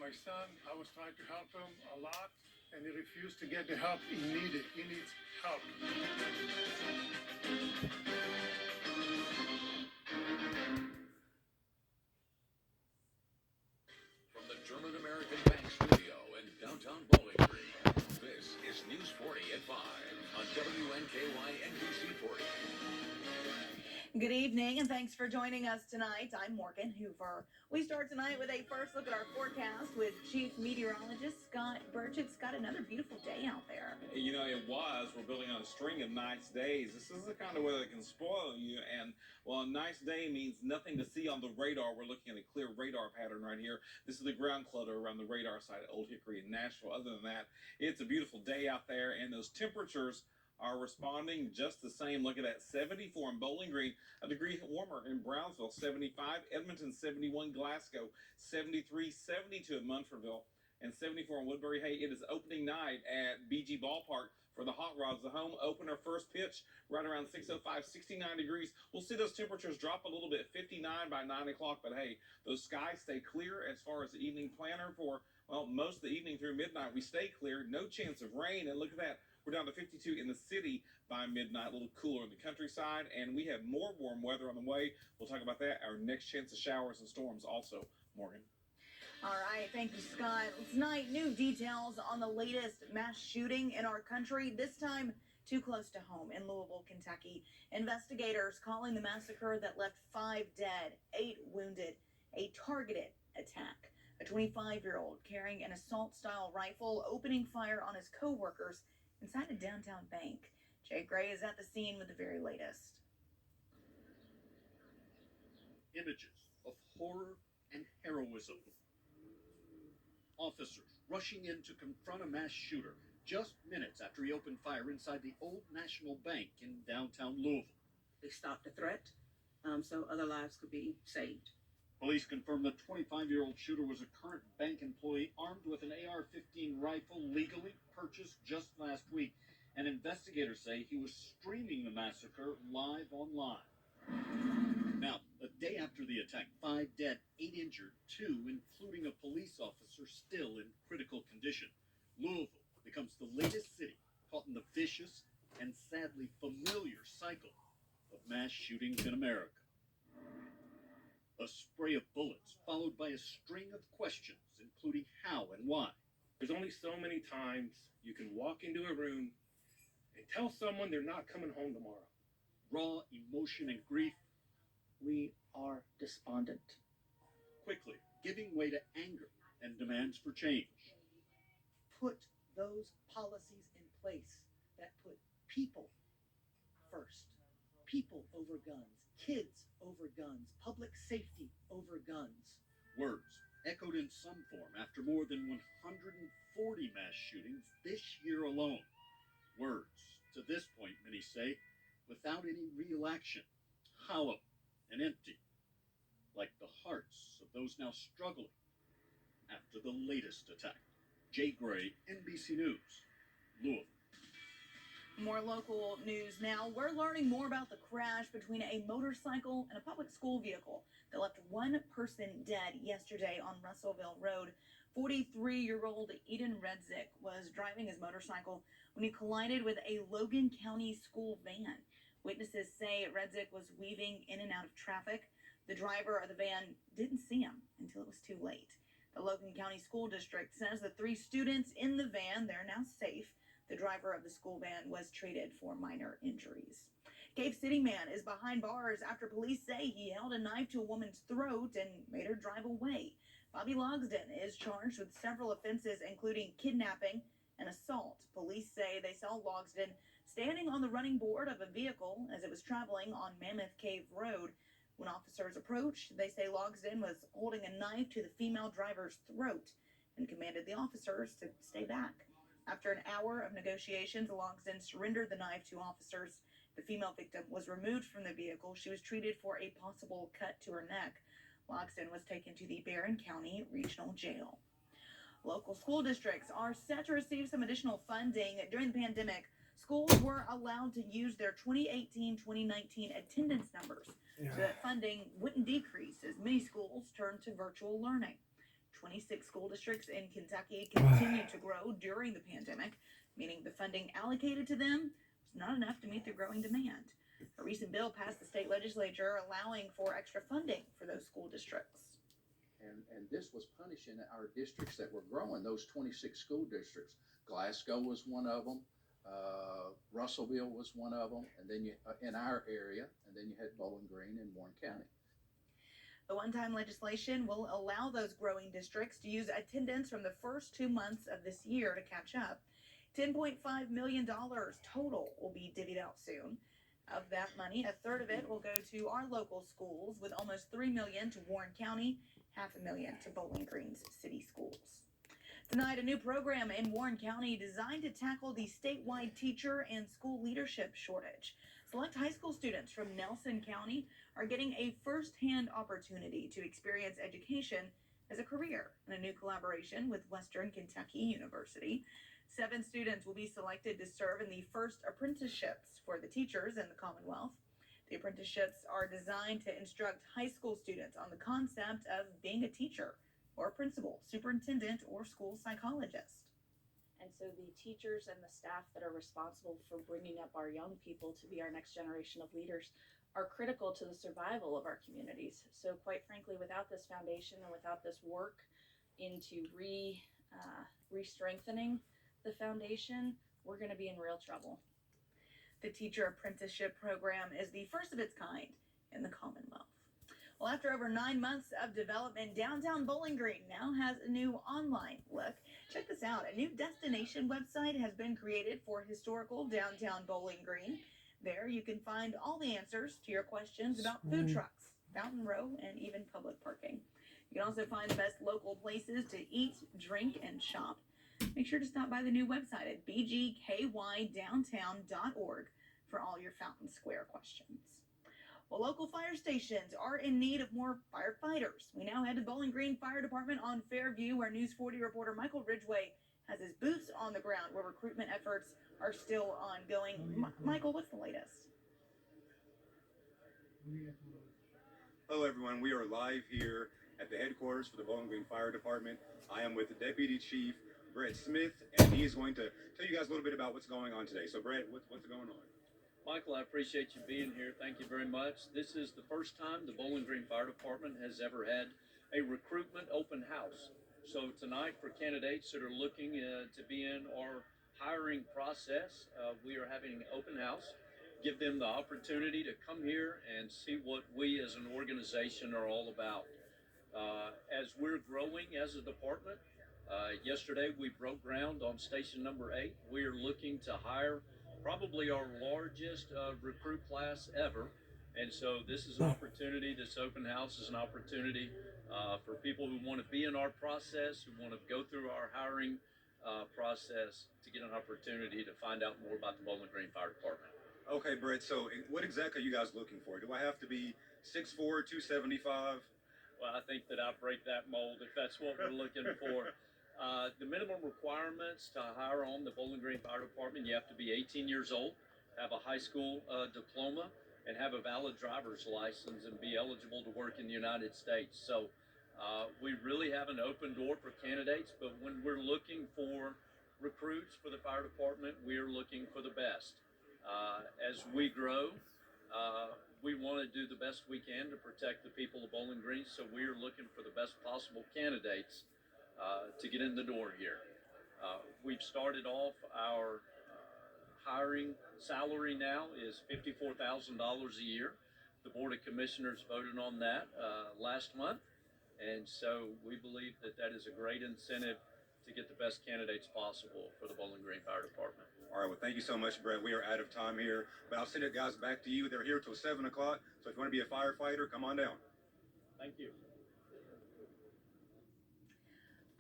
my son. I was trying to help him a lot, and he refused to get the help he needed. He needs help. From the German American Bank Studio in downtown Bowling Green, this is News 40 at 5 on WNKY NBC 40. Good evening, and thanks for joining us tonight. I'm Morgan Hoover. We start tonight with a first look at our forecast with Chief Meteorologist Scott Burchett. Scott, another beautiful day out there. You know, it was. We're building on a string of nice days. This is the kind of weather that can spoil you. And, well, a nice day means nothing to see on the radar. We're looking at a clear radar pattern right here. This is the ground clutter around the radar site at Old Hickory in Nashville. Other than that, it's a beautiful day out there, and those temperatures are responding just the same. Look at that, 74 in Bowling Green, a degree warmer in Brownsville, 75, Edmonton 71, Glasgow 73, 72 at Munfordville, and 74 in Woodbury. Hey, it is opening night at BG Ballpark for the Hot Rods. The home opener first pitch right around 6:05, 69 degrees. We'll see those temperatures drop a little bit, 59 by 9 o'clock, but hey, those skies stay clear as far as the evening planner for, well, most of the evening through midnight. We stay clear, no chance of rain, and look at that. We're down to 52 in the city by midnight, a little cooler in the countryside, and we have more warm weather on the way. We'll talk about that. Our next chance of showers and storms also, Morgan. All right, thank you, Scott. Tonight, new details on the latest mass shooting in our country, this time too close to home in Louisville, Kentucky. Investigators calling the massacre that left 5 dead, 8 wounded, a targeted attack. A 25-year-old carrying an assault-style rifle opening fire on his co-workers inside a downtown bank. Jay Gray is at the scene with the very latest. Images of horror and heroism. Officers rushing in to confront a mass shooter just minutes after he opened fire inside the Old National Bank in downtown Louisville. They stopped the threat so other lives could be saved. Police confirmed the 25-year-old shooter was a current bank employee armed with an AR-15 rifle legally purchased just last week, and investigators say he was streaming the massacre live online. Now, a day after the attack, 5 dead, 8 injured, 2, including a police officer, still in critical condition. Louisville becomes the latest city caught in the vicious and sadly familiar cycle of mass shootings in America. A spray of bullets followed by a string of questions, including how and why. There's only so many times you can walk into a room and tell someone they're not coming home tomorrow. Raw emotion and grief. We are despondent. Quickly giving way to anger and demands for change. Put those policies in place that put people first. People over guns. Kids over guns. Public safety over guns. Words echoed in some form after more than 140 mass shootings this year alone. Words, to this point, many say, without any real action, hollow and empty, like the hearts of those now struggling after the latest attack. Jay Gray, NBC News, Louisville. More local news now. We're learning more about the crash between a motorcycle and a public school vehicle that left one person dead yesterday on Russellville Road. 43-year-old Eden Redzik was driving his motorcycle when he collided with a Logan County school van. Witnesses say Redzik was weaving in and out of traffic. The driver of the van didn't see him until it was too late. The Logan County School District says the 3 students in the van, they're now safe. The driver of the school van was treated for minor injuries. Cave City man is behind bars after police say he held a knife to a woman's throat and made her drive away. Bobby Logsden is charged with several offenses, including kidnapping and assault. Police say they saw Logsden standing on the running board of a vehicle as it was traveling on Mammoth Cave Road. When officers approached, they say Logsden was holding a knife to the female driver's throat and commanded the officers to stay back. After an hour of negotiations, Logsden surrendered the knife to officers. The female victim was removed from the vehicle. She was treated for a possible cut to her neck. Logsden was taken to the Barron County Regional Jail. Local school districts are set to receive some additional funding. During the pandemic, schools were allowed to use their 2018-2019 attendance numbers so that funding wouldn't decrease as many schools turned to virtual learning. 26 school districts in Kentucky continued to grow during the pandemic, meaning the funding allocated to them was not enough to meet the growing demand. A recent bill passed the state legislature allowing for extra funding for those school districts. And this was punishing our districts that were growing, those 26 school districts. Glasgow was one of them. Russellville was one of them, and then you in our area, and then you had Bowling Green and Warren County. The one-time legislation will allow those growing districts to use attendance from the first 2 months of this year to catch up. $10.5 million total will be divvied out soon. Of that money, a third of it will go to our local schools, with almost $3 million to Warren County, $500,000 to Bowling Green's city schools. Tonight, a new program in Warren County designed to tackle the statewide teacher and school leadership shortage. Select high school students from Nelson County are getting a first-hand opportunity to experience education as a career in a new collaboration with Western Kentucky University. 7 students will be selected to serve in the first apprenticeships for the teachers in the Commonwealth. The apprenticeships are designed to instruct high school students on the concept of being a teacher, or principal, superintendent, or school psychologist. And so the teachers and the staff that are responsible for bringing up our young people to be our next generation of leaders are critical to the survival of our communities. So quite frankly, without this foundation and without this work into re-strengthening the foundation, we're going to be in real trouble. The teacher apprenticeship program is the first of its kind in the Commonwealth. Well, after over 9 months of development, downtown Bowling Green now has a new online look. Check this out. A new destination website has been created for historical downtown Bowling Green. There you can find all the answers to your questions about food trucks, Fountain Row, and even public parking. You can also find the best local places to eat, drink, and shop. Make sure to stop by the new website at bgkydowntown.org for all your Fountain Square questions. Well, local fire stations are in need of more firefighters. We now head to Bowling Green Fire Department on Fairview, where News 40 reporter Michael Ridgway has his boots on the ground, where recruitment efforts are still ongoing. Michael, what's the latest? Hello, everyone. We are live here at the headquarters for the Bowling Green Fire Department. I am with the Deputy Chief, Brett Smith, and he is going to tell you guys a little bit about what's going on today. So, Brett, what's going on? Michael, I appreciate you being here. Thank you very much. This is the first time the Bowling Green Fire Department has ever had a recruitment open house. So tonight, for candidates that are looking to be in our hiring process, we are having an open house. Give them the opportunity to come here and see what we as an organization are all about. As we're growing as a department, yesterday we broke ground on station number 8. We are looking to hire probably our largest recruit class ever. And so this is an opportunity, this open house is an opportunity for people who want to be in our process, who want to go through our hiring process, to get an opportunity to find out more about the Bowling Green Fire Department. Okay, Brett, so what exactly are you guys looking for? Do I have to be 6'4", 275? Well, I think that I break that mold if that's what we're looking for. The minimum requirements to hire on the Bowling Green Fire Department, you have to be 18 years old, have a high school diploma, and have a valid driver's license and be eligible to work in the United States. So we really have an open door for candidates, but when we're looking for recruits for the fire department, we're looking for the best. As we grow, we want to do the best we can to protect the people of Bowling Green, so we're looking for the best possible candidates to get in the door here. We've started off our hiring salary now is $54,000 a year. The Board of Commissioners voted on that last month, and so we believe that that is a great incentive to get the best candidates possible for the Bowling Green Fire Department. All right, well, thank you so much, Brett. We are out of time here, but I'll send it, guys, back to you. They're here till 7 o'clock, so if you want to be a firefighter, come on down. Thank you.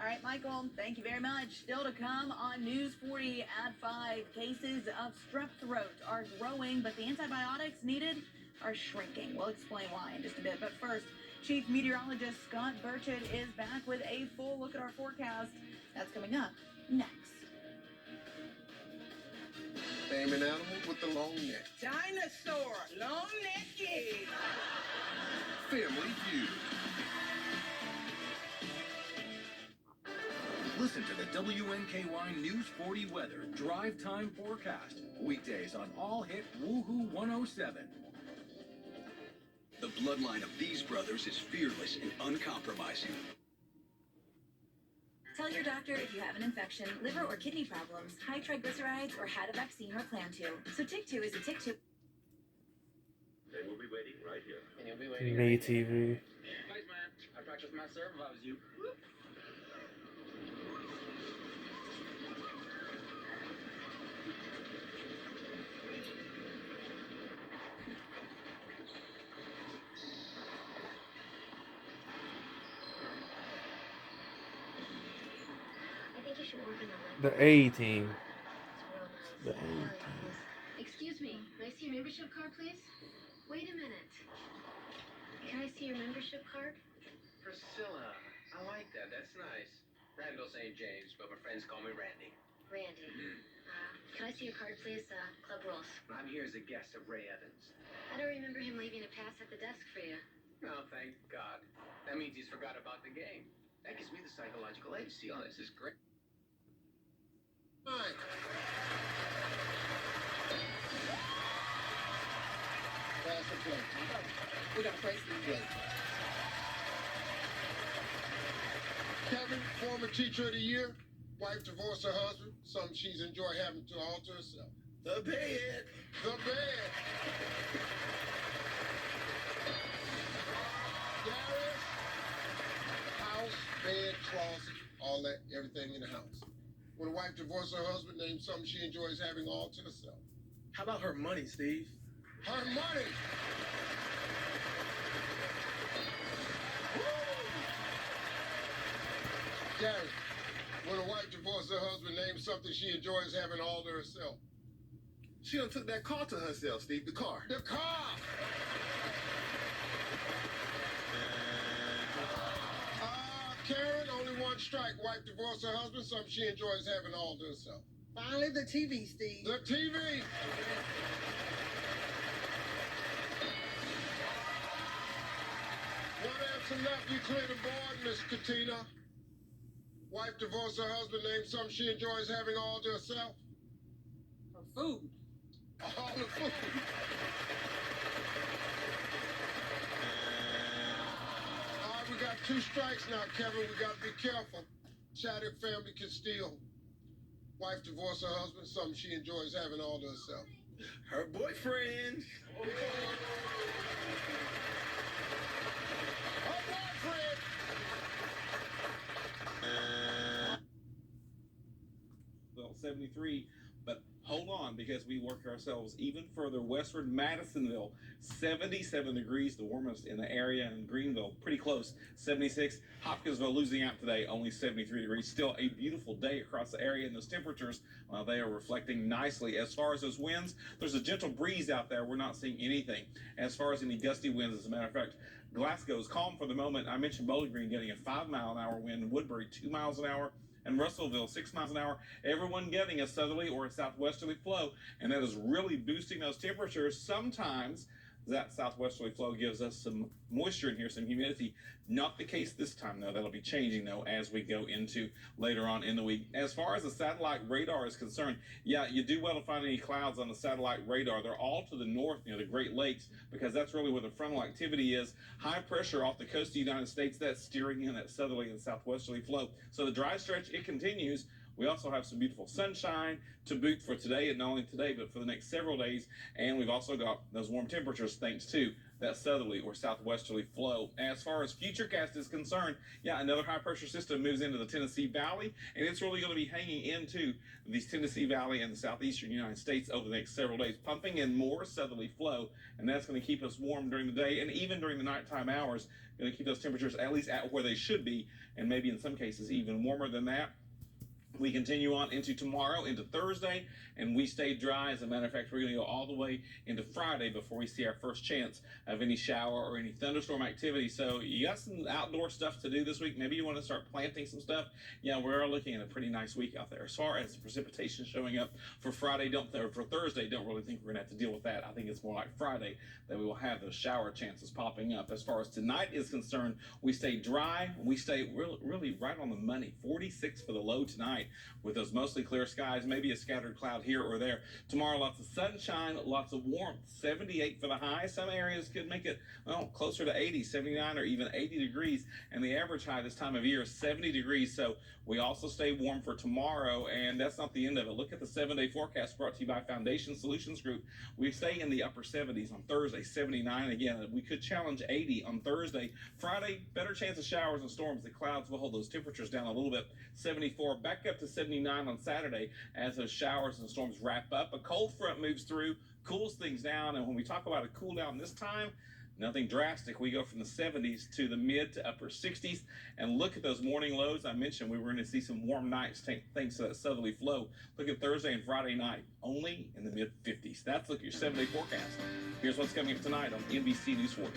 All right, Michael, thank you very much. Still to come on News 40 at 5, cases of strep throat are growing, but the antibiotics needed are shrinking. We'll explain why in just a bit. But first, Chief Meteorologist Scott Burchett is back with a full look at our forecast. That's coming up next. Name an animal with the long neck. Dinosaur, long neck kid. Family Feud. Listen to the WNKY News 40 weather drive time forecast. Weekdays on All Hit Woohoo 107. The bloodline of these brothers is fearless and uncompromising. Tell your doctor if you have an infection, liver or kidney problems, high triglycerides, or had a vaccine or plan to. So TIC2 is a TIC2. They will be waiting right here. And you'll be waiting. Me TV. Thanks, man. I'd practice my serve if I was you. I think you should work in The A team. The A team. Excuse me, can I see your membership card, please? Wait a minute. Can I see your membership card? Priscilla, I like that. That's nice. Randall St. James, but my friends call me Randy. Randy. Can I see your card, please? Club rules. I'm here as a guest of Ray Evans. I don't remember him leaving a pass at the desk for you. Oh, thank God. That means he's forgot about the game. That gives me the psychological edge. See, oh, this is great. Fine. Pass the plate. We got a place to play. Kevin, former teacher of the year. Wife divorced her husband. Something she's enjoyed having to alter herself. The bed. The bed. Darius. House, bed, closet, all that, everything in the house. When a wife divorces her husband, name something she enjoys having all to herself. How about her money, Steve? Her money. Gary, when a wife divorces her husband, name something she enjoys having all to herself. She done took that car to herself, Steve. The car. The car. Karen, only one strike. Wife divorced her husband, something she enjoys having all to herself. Finally, the TV, Steve. The TV. One answer left. You clear the board, Miss Katina. Wife divorced her husband, name something she enjoys having all to herself. Her food. All the food. We got 2 strikes now, Kevin. We got to be careful. Shattuck family can steal. Wife divorced her husband, something she enjoys having all to herself. Her boyfriend. Her boyfriend. Well, 73, but hold on because we work ourselves even further westward. Madisonville, 77 degrees, the warmest in the area, and Greenville, pretty close, 76. Hopkinsville losing out today, only 73 degrees. Still a beautiful day across the area, and those temperatures, they are reflecting nicely. As far as those winds, there's a gentle breeze out there. We're not seeing anything. As far as any gusty winds, as a matter of fact, Glasgow is calm for the moment. I mentioned Bowling Green getting a 5-mile-an-hour wind, Woodbury 2 miles an hour, and Russellville 6 miles an hour. Everyone getting a southerly or a southwesterly flow, and that is really boosting those temperatures. Sometimes that southwesterly flow gives us some moisture in here, some humidity. Not the case this time, though. That'll be changing, though, as we go into later on in the week. As far as the satellite radar is concerned, yeah, you do well to find any clouds on the satellite radar. They're all to the north near the Great Lakes, because that's really where the frontal activity is. High pressure off the coast of the United States, that's steering in that southerly and southwesterly flow. So the dry stretch, it continues. We also have some beautiful sunshine to boot for today, and not only today, but for the next several days. And we've also got those warm temperatures thanks to that southerly or southwesterly flow. As far as Futurecast is concerned, yeah, another high pressure system moves into the Tennessee Valley, and it's really going to be hanging into the Tennessee Valley and the southeastern United States over the next several days, pumping in more southerly flow, and that's going to keep us warm during the day and even during the nighttime hours. Going to keep those temperatures at least at where they should be, and maybe in some cases even warmer than that. We continue on into tomorrow, into Thursday, and we stay dry. As a matter of fact, we're going to go all the way into Friday before we see our first chance of any shower or any thunderstorm activity. So you got some outdoor stuff to do this week. Maybe you want to start planting some stuff. Yeah, we're looking at a pretty nice week out there. As far as precipitation showing up for Friday, for Thursday, don't really think we're going to have to deal with that. I think it's more like Friday that we will have those shower chances popping up. As far as tonight is concerned, we stay dry. We stay really right on the money. 46 for the low tonight, with those mostly clear skies, maybe a scattered cloud here or there. Tomorrow, lots of sunshine, lots of warmth. 78 for the high. Some areas could make it, well, closer to 80, 79, or even 80 degrees. And the average high this time of year is 70 degrees. So we also stay warm for tomorrow, and that's not the end of it. Look at the 7-day forecast brought to you by Foundation Solutions Group. We stay in the upper 70s on Thursday, 79 again. We could challenge 80 on Thursday. Friday, better chance of showers and storms. The clouds will hold those temperatures down a little bit. 74, back up to 79 on Saturday as those showers and storms wrap up. A cold front moves through, cools things down, and when we talk about a cool down this time, nothing drastic. We go from the 70s to the mid to upper 60s. And look at those morning lows. I mentioned we were going to see some warm nights thanks to that southerly flow. Look at Thursday and Friday night, only in the mid 50s. That's look at your 7-day forecast. Here's what's coming up tonight on NBC News 40.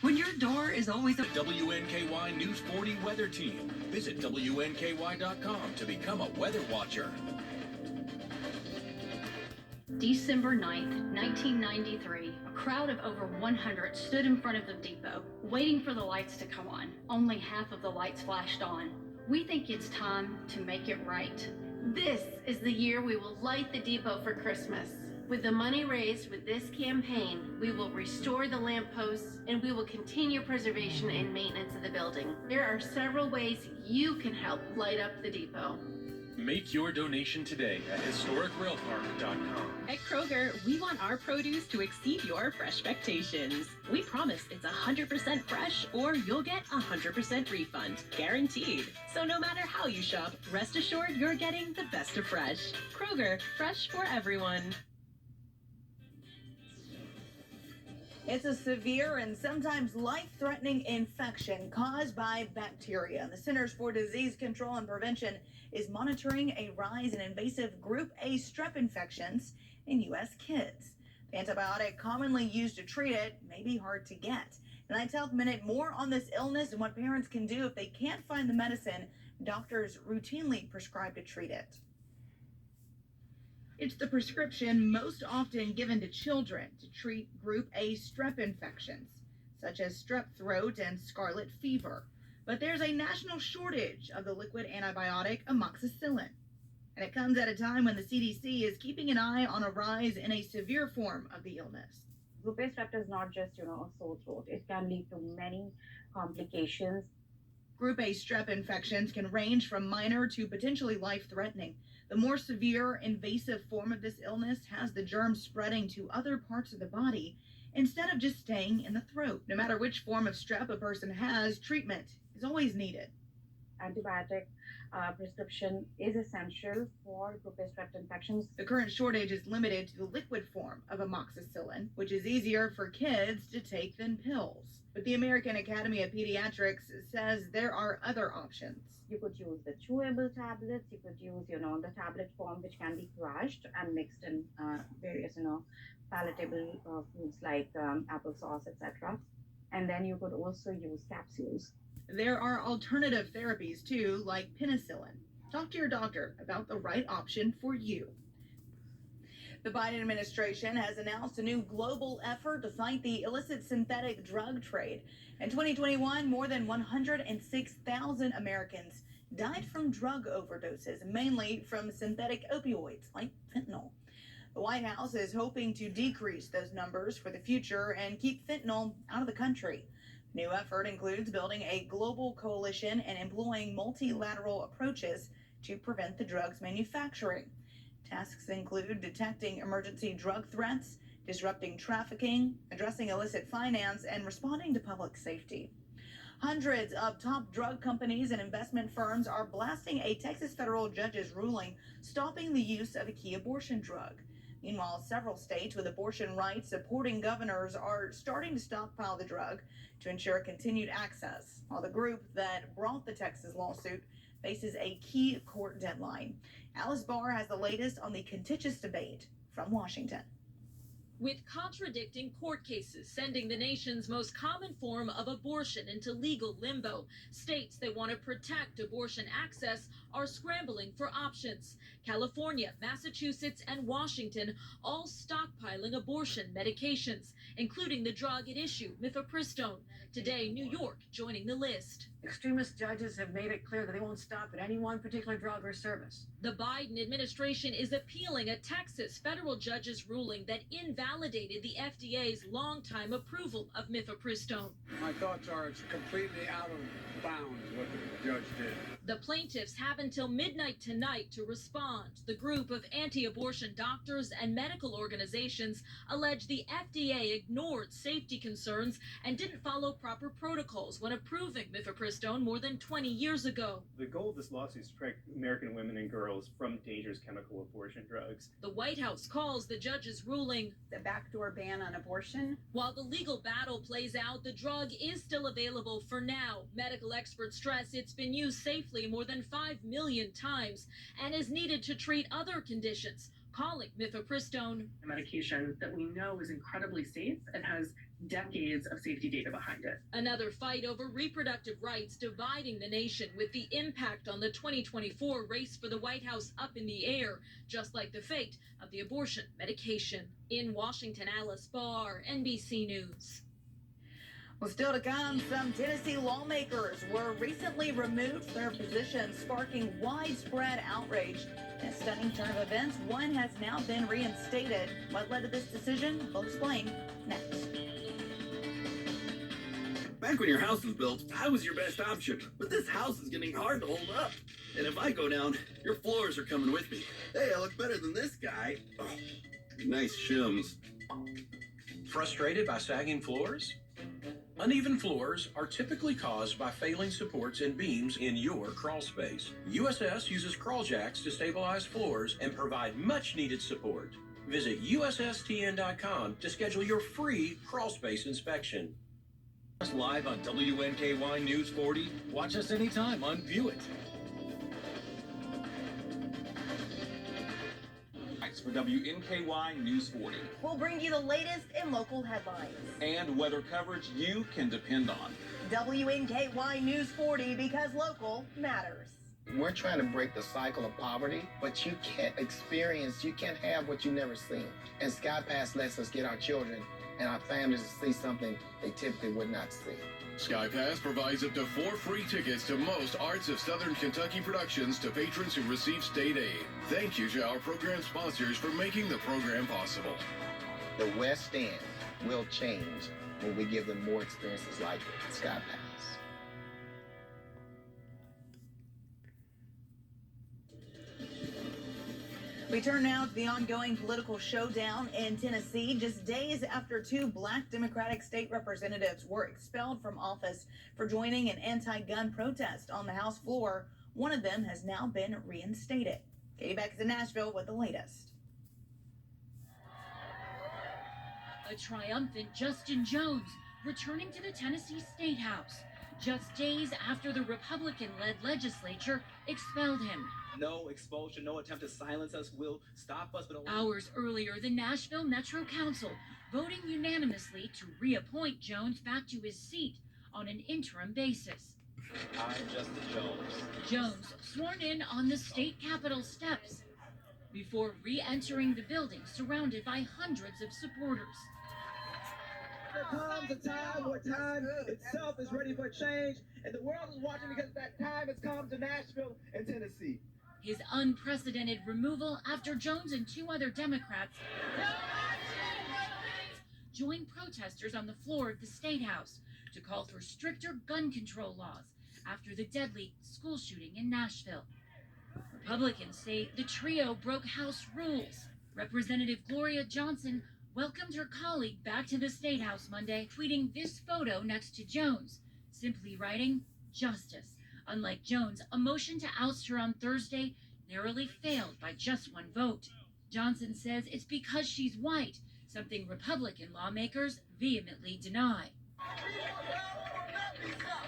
When your door is always The WNKY News 40 weather team. Visit WNKY.com to become a weather watcher. December 9th, 1993, a crowd of over 100 stood in front of the depot, waiting for the lights to come on. Only half of the lights flashed on. We think it's time to make it right. This is the year we will light the depot for Christmas. With the money raised with this campaign, we will restore the lampposts and we will continue preservation and maintenance of the building. There are several ways you can help light up the depot. Make your donation today at historicrailpark.com. At Kroger, we want our produce to exceed your fresh expectations. We promise it's 100% fresh or you'll get a 100% refund, guaranteed. So no matter how you shop, rest assured you're getting the best of fresh. Kroger, fresh for everyone. It's a severe and sometimes life-threatening infection caused by bacteria. The Centers for Disease Control and Prevention is monitoring a rise in invasive Group A strep infections in U.S. kids. The antibiotic commonly used to treat it may be hard to get. Tonight's Health Minute, more on this illness and what parents can do if they can't find the medicine doctors routinely prescribe to treat it. It's the prescription most often given to children to treat Group A strep infections, such as strep throat and scarlet fever. But there's a national shortage of the liquid antibiotic amoxicillin. And it comes at a time when the CDC is keeping an eye on a rise in a severe form of the illness. Group A strep is not just, a sore throat. It can lead to many complications. Group A strep infections can range from minor to potentially life-threatening. The more severe, invasive form of this illness has the germs spreading to other parts of the body instead of just staying in the throat. No matter which form of strep a person has, treatment is always needed. Antibiotic prescription is essential for Group A strep infections. The current shortage is limited to the liquid form of amoxicillin, which is easier for kids to take than pills. But the American Academy of Pediatrics says there are other options. You could use the chewable tablets. You could use, the tablet form, which can be crushed and mixed in various, palatable foods like applesauce, etc. And then you could also use capsules. There are alternative therapies too, like penicillin. Talk to your doctor about the right option for you. The Biden administration has announced a new global effort to fight the illicit synthetic drug trade. In 2021, more than 106,000 Americans died from drug overdoses, mainly from synthetic opioids like fentanyl. The White House is hoping to decrease those numbers for the future and keep fentanyl out of the country. The new effort includes building a global coalition and employing multilateral approaches to prevent the drug's manufacturing. Tasks include detecting emergency drug threats, disrupting trafficking, addressing illicit finance, and responding to public safety. Hundreds of top drug companies and investment firms are blasting a Texas federal judge's ruling stopping the use of a key abortion drug. Meanwhile, several states with abortion rights supporting governors are starting to stockpile the drug to ensure continued access, while the group that brought the Texas lawsuit faces a key court deadline. Alice Barr has the latest on the contentious debate from Washington. With contradicting court cases sending the nation's most common form of abortion into legal limbo, states that want to protect abortion access are scrambling for options. California, Massachusetts, and Washington all stockpiling abortion medications, including the drug at issue, mifepristone. Today, New York joining the list. Extremist judges have made it clear that they won't stop at any one particular drug or service. The Biden administration is appealing a Texas federal judge's ruling that invalidated the FDA's longtime approval of mifepristone. My thoughts are it's completely out of bounds what the judge did. The plaintiffs have until midnight tonight to respond. The group of anti-abortion doctors and medical organizations allege the FDA ignored safety concerns and didn't follow proper protocols when approving mifepristone more than 20 years ago. The goal of this lawsuit is to protect American women and girls from dangerous chemical abortion drugs. The White House calls the judge's ruling the backdoor ban on abortion. While the legal battle plays out, the drug is still available for now. Medical experts stress it's been used safely more than 5 million times and is needed to treat other conditions, calling mifepristone a medication that we know is incredibly safe and has decades of safety data behind it. Another fight over reproductive rights dividing the nation, with the impact on the 2024 race for the White House up in the air, just like the fate of the abortion medication. In Washington, Alice Barr, NBC News. Well, still to come, some Tennessee lawmakers were recently removed from their positions, sparking widespread outrage. In a stunning turn of events, one has now been reinstated. What led to this decision? We'll explain next. Back when your house was built, I was your best option. But this house is getting hard to hold up. And if I go down, your floors are coming with me. Hey, I look better than this guy. Oh, nice shims. Frustrated by sagging floors? Uneven floors are typically caused by failing supports and beams in your crawl space. USS uses crawl jacks to stabilize floors and provide much needed support. Visit USSTN.com to schedule your free crawl space inspection. Us live on WNKY News 40. Watch us anytime on View It. For WNKY News 40. We'll bring you the latest in local headlines and weather coverage you can depend on. WNKY News 40, because local matters. We're trying to break the cycle of poverty, but you can't have what you've never seen. And Sky Pass lets us get our children and our families to see something they typically would not see. Sky Pass provides up to 4 free tickets to most Arts of Southern Kentucky productions to patrons who receive state aid. Thank you to our program sponsors for making the program possible. The West End will change when we give them more experiences like Sky Pass. We turn now to the ongoing political showdown in Tennessee. Just days after 2 black Democratic state representatives were expelled from office for joining an anti-gun protest on the House floor, one of them has now been reinstated. Katie Beck is in Nashville with the latest. A triumphant Justin Jones returning to the Tennessee State House just days after the Republican-led legislature expelled him. No expulsion, no attempt to silence us will stop us. But hours earlier, the Nashville Metro Council voting unanimously to reappoint Jones back to his seat on an interim basis. I'm Justin Jones. Jones sworn in on the state capitol steps before re-entering the building surrounded by hundreds of supporters. There comes a time where time itself is ready for change, and the world is watching because that time has come to Nashville and Tennessee. His unprecedented removal after Jones and 2 other Democrats joined protesters on the floor of the State House to call for stricter gun control laws after the deadly school shooting in Nashville. Republicans say the trio broke House rules. Representative Gloria Johnson welcomed her colleague back to the State House Monday, tweeting this photo next to Jones, simply writing, "Justice." Unlike Jones, a motion to oust her on Thursday narrowly failed by just 1 vote. Johnson says it's because she's white, something Republican lawmakers vehemently deny.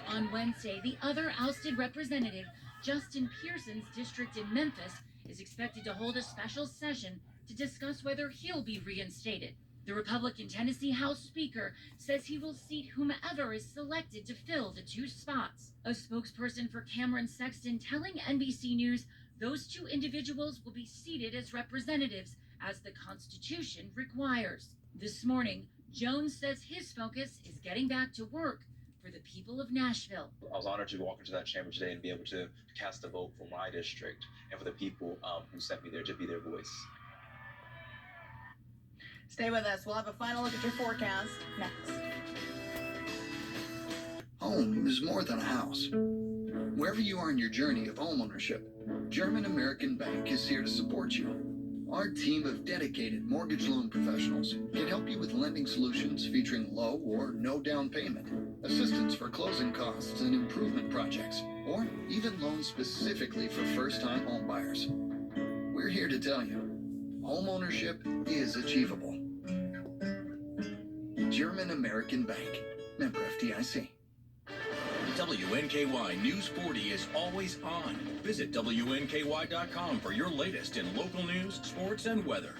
On Wednesday, the other ousted representative, Justin Pearson's district in Memphis, is expected to hold a special session to discuss whether he'll be reinstated. The Republican Tennessee House Speaker says he will seat whomever is selected to fill the 2 spots. A spokesperson for Cameron Sexton telling NBC News those 2 individuals will be seated as representatives, as the Constitution requires. This morning, Jones says his focus is getting back to work for the people of Nashville. I was honored to walk into that chamber today and be able to cast a vote for my district and for the people who sent me there to be their voice. Stay with us. We'll have a final look at your forecast next. Home is more than a house. Wherever you are in your journey of homeownership, German American Bank is here to support you. Our team of dedicated mortgage loan professionals can help you with lending solutions featuring low or no down payment, assistance for closing costs and improvement projects, or even loans specifically for first-time home buyers. We're here to tell you, homeownership is achievable. German American Bank, member FDIC. WNKY News 40 is always on. Visit WNKY.com for your latest in local news, sports, and weather.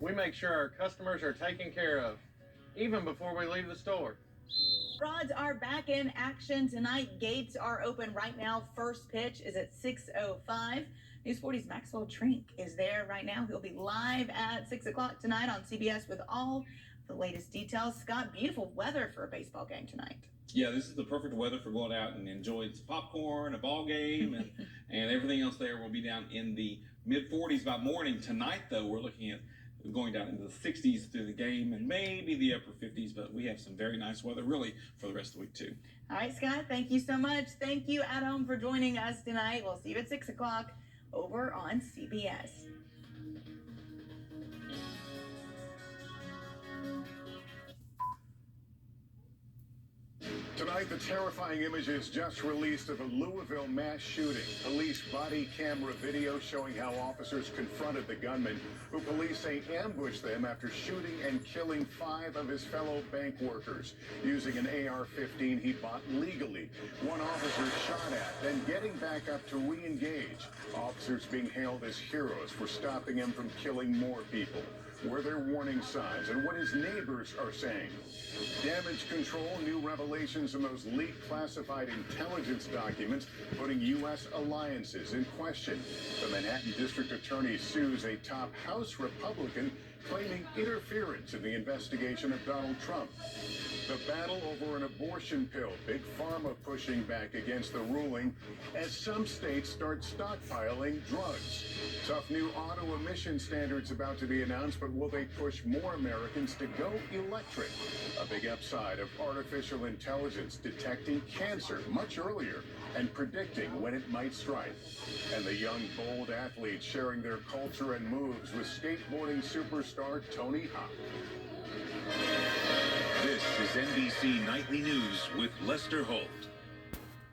We make sure our customers are taken care of, even before we leave the store. Rods are back in action tonight. Gates are open right now. First pitch is at 6:05. News 40's Maxwell Trink is there right now. He'll be live at 6 o'clock tonight on CBS with all the latest details. Scott, beautiful weather for a baseball game tonight. Yeah, this is the perfect weather for going out and enjoying some popcorn, a ball game, and everything else there. Will be down in the mid-40s by morning. Tonight, though, we're looking at going down into the 60s through the game and maybe the upper 50s, but we have some very nice weather really for the rest of the week, too. All right, Scott, thank you so much. Thank you at home for joining us tonight. We'll see you at 6 o'clock over on CBS. Tonight, the terrifying images just released of a Louisville mass shooting. Police body camera video showing how officers confronted the gunman, who police say ambushed them after shooting and killing 5 of his fellow bank workers using an AR-15 he bought legally. One officer shot at, then getting back up to re-engage. Officers being hailed as heroes for stopping him from killing more people. Were there warning signs, and what his neighbors are saying? Damage control, new revelations in those leaked classified intelligence documents putting U.S. alliances in question. The Manhattan District Attorney sues a top House Republican claiming interference in the investigation of Donald Trump. The battle over an abortion pill, Big Pharma pushing back against the ruling as some states start stockpiling drugs. Tough new auto emission standards about to be announced, but will they push more Americans to go electric? A big upside of artificial intelligence detecting cancer much earlier and predicting when it might strike. And the young, bold athletes sharing their culture and moves with skateboarding superstar Tony Hawk. This is NBC Nightly News with Lester Holt.